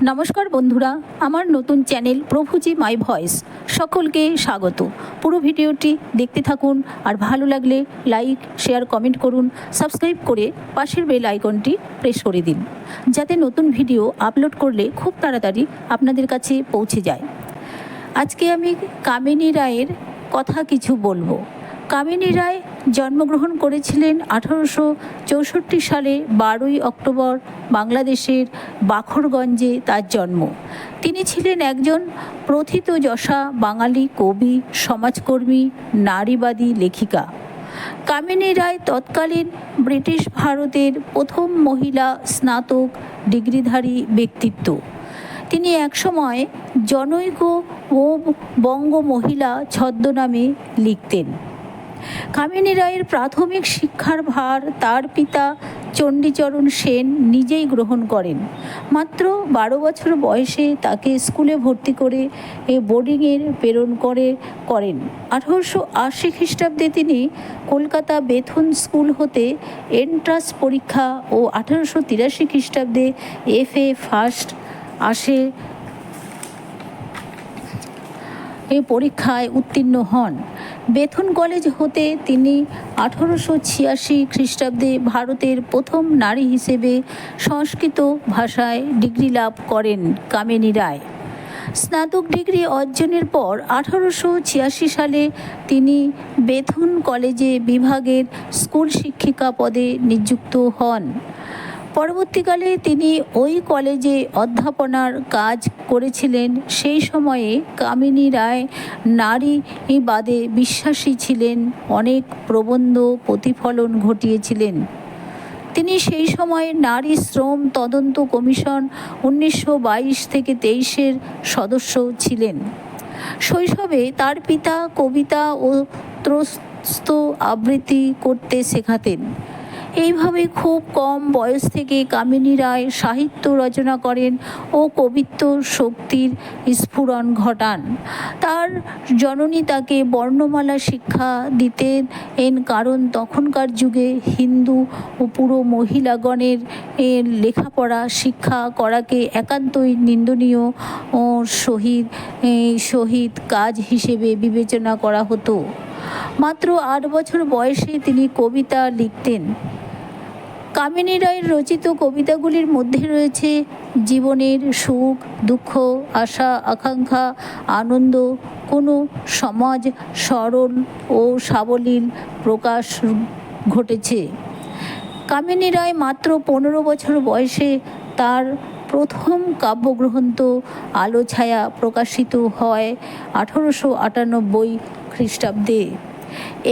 নমস্কার বন্ধুরা, আমার নতুন চ্যানেল প্রভুজি মাই ভয়েস সকলকে স্বাগত। পুরো ভিডিওটি দেখতে থাকুন, আর ভালো লাগলে লাইক, শেয়ার, কমেন্ট করুন। সাবস্ক্রাইব করে পাশের বেল আইকনটি প্রেস করে দিন, যাতে নতুন ভিডিও আপলোড করলে খুব তাড়াতাড়ি আপনাদের কাছে পৌঁছে যায়। আজকে আমি কামিনী রায়ের কথা কিছু বলবো। কামিনী রায় জন্মগ্রহণ করেছিলেন 1864 সালে 12ই অক্টোবর। বাংলাদেশের বাখরগঞ্জে তার জন্ম। তিনি ছিলেন একজন প্রথিতযশা বাঙালি কবি, সমাজকর্মী, নারীবাদী লেখিকা। কামিনী রায় তৎকালীন ব্রিটিশ ভারতের প্রথম মহিলা স্নাতক ডিগ্রিধারী ব্যক্তিত্ব। তিনি একসময় জনৈক ও বঙ্গ মহিলা ছদ্মনামে লিখতেন। কামিনী রায়ের প্রাথমিক শিক্ষার ভার তার পিতা চণ্ডীচরণ সেন নিজেই গ্রহণ করেন। মাত্র 12 বছর বয়সে তাকে স্কুলে ভর্তি করে বোর্ডিংয়ে প্রেরণ করেন। 1880 খ্রিস্টাব্দে তিনি কলকাতা বেথুন স্কুল হতে এন্ট্রান্স পরীক্ষা ও 1883 খ্রিস্টাব্দে FA ফার্স্ট আসে এই পরীক্ষায় উত্তীর্ণ হন। বেথুন কলেজ হতে তিনি 1886 খ্রিস্টাব্দে ভারতের প্রথম নারী হিসেবে সংস্কৃত ভাষায় ডিগ্রি লাভ করেন কামিনী রায়। স্নাতক ডিগ্রি অর্জনের পর 1886 সালে তিনি বেথুন কলেজে বিভাগের স্কুল শিক্ষিকা পদে নিযুক্ত হন। পরবর্তীকালে তিনি ওই কলেজে অধ্যাপনার কাজ করেছিলেন। সেই সময়ে কামিনী রায় নারীবাদে বিশ্বাসী ছিলেন, অনেক প্রবন্ধ প্রতিফলন ঘটিয়েছিলেন। তিনি সেই সময় নারী শ্রম তদন্ত কমিশন 1922-23 সদস্য ছিলেন। শৈশবে তার পিতা কবিতা ও ত্রস্ত আবৃত্তি করতে শেখাতেন। এইভাবে খুব কম বয়স থেকে কামিনী রায় সাহিত্য রচনা করেন ও কবিত্ব শক্তির স্ফুরণ ঘটান। তার জননী তাকে বর্ণমালা শিক্ষা দিতেন, কারণ তখনকার যুগে হিন্দু ও পুরো মহিলাগণের লেখাপড়া শিক্ষা করাকে একান্তই নিন্দনীয় ও সহিত কাজ হিসেবে বিবেচনা করা হতো। মাত্র 8 বছর বয়সে তিনি কবিতা লিখতেন। কামিনী রায়ের রচিত কবিতাগুলির মধ্যে রয়েছে জীবনের সুখ, দুঃখ, আশা, আকাঙ্ক্ষা, আনন্দ, কোনো সমাজ সরল ও সাবলীল প্রকাশ ঘটেছে। কামিনী রায় মাত্র 15 বছর বয়সে তার প্রথম কাব্যগ্রন্থ আলো ছায়া প্রকাশিত হয় 1898 খ্রিস্টাব্দে।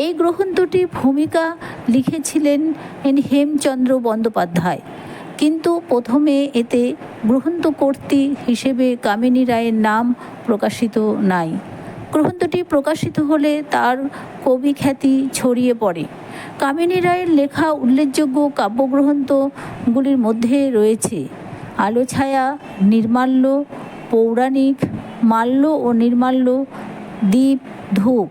এই গ্রন্থটি ভূমিকা লিখেছিলেন হেমচন্দ্র বন্দ্যোপাধ্যায়, কিন্তু প্রথমে এতে গ্রন্থকর্ত্রী হিসেবে কামিনী রায়ের নাম প্রকাশিত নাই। গ্রন্থটি প্রকাশিত হলে তার কবি খ্যাতি ছড়িয়ে পড়ে। কামিনী রায়ের লেখা উল্লেখযোগ্য কাব্যগ্রন্থগুলির মধ্যে রয়েছে আলো ছায়া, নির্মাল্য, পৌরাণিক, মাল্য ও নির্মাল্য, দ্বীপ, ধূপ।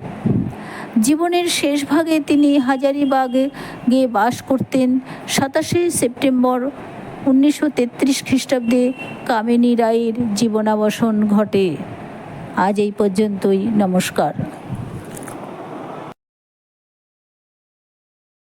জীবনের শেষ ভাগে তিনি হাজারিবাগে বাস করতেন। 27শে সেপ্টেম্বর 1933 খ্রিস্টাব্দে কামিনী রায়ের জীবনাবসান ঘটে। আজ এই পর্যন্তই। নমস্কার।